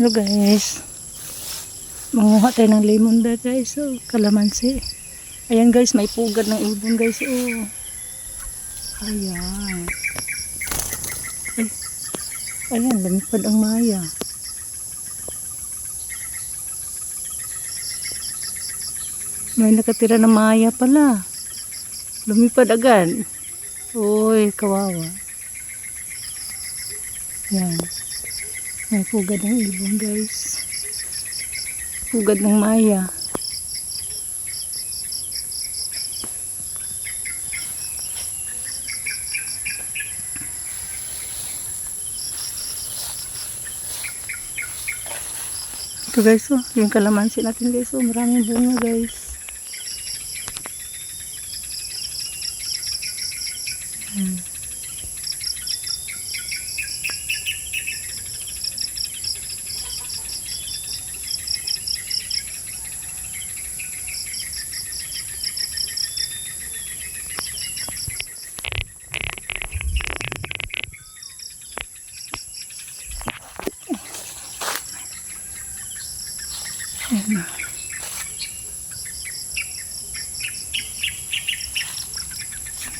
Hello guys. Manguha tayo ng lemon ba guys. Oh, kalamansi. Ayan guys, may pugad ng ibon guys. Oh. Ayan. Ay. Ayan, lumipad ang maya. May nakatira na maya pala. Lumipad agad. Uy, kawawa. Ayan. May pugad ng ibon guys. Pugad ng maya. Ito guys, oh, yung kalamansi natin guys, oh, maraming bunga guys. Ayan na.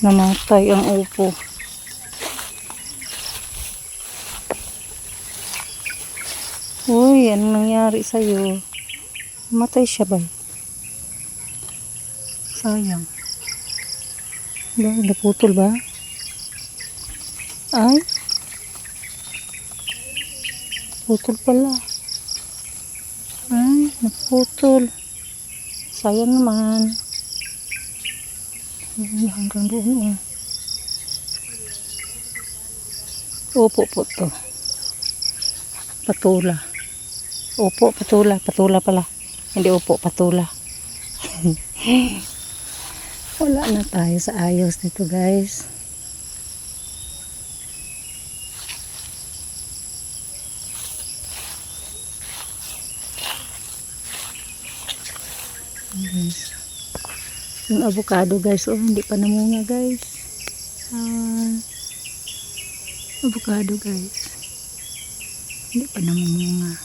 Namatay ang upo. Uy, anong nangyari sa'yo? Namatay siya ba? Sayang. Naputol ba? Ay. Putol pala. Ay, naputol. Sayang naman. Hanggang doon. Opo po to. Patula. Opo, patula. Patula pala. Hindi opo, patula. Wala na tayo sa ayos nito guys. Guys. Yung avocado guys, oh, hindi pa namunga guys. Avocado guys. Hindi pa namunga.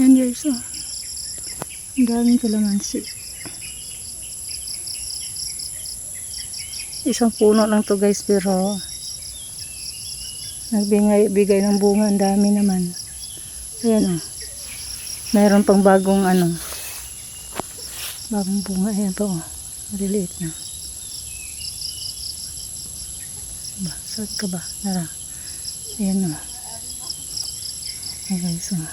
Yan guys, oh. Ang daming kalamansi. Isang puno lang to guys, pero nagbigay ng bunga, ang dami naman. Ayan oh. Mayroon pang bagong bagong bunga. Ayan pa oh. Maliliit na. Saan ka ba? Nara. Ayan oh. Ayan guys oh.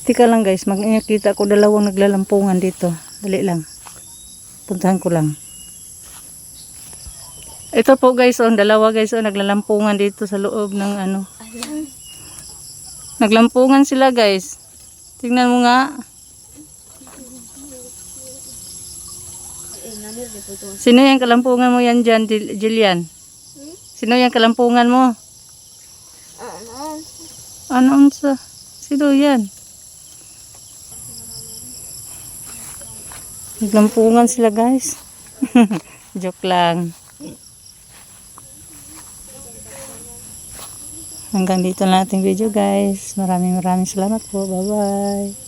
Tika lang guys, makikita ko dalawang naglalampungan dito. Dali lang. Puntahan ko lang. Ito po guys, oh, dalawa guys, oh, naglalampungan dito sa loob ng Naglampungan sila guys. Tingnan mo nga. Sino yung kalampungan mo yan dyan, Jillian? Sino yung kalampungan mo? Ano sa? Sino yan? Naglampungan sila guys. Joke lang. Hanggang dito na ating video guys. Maraming salamat po. Bye bye.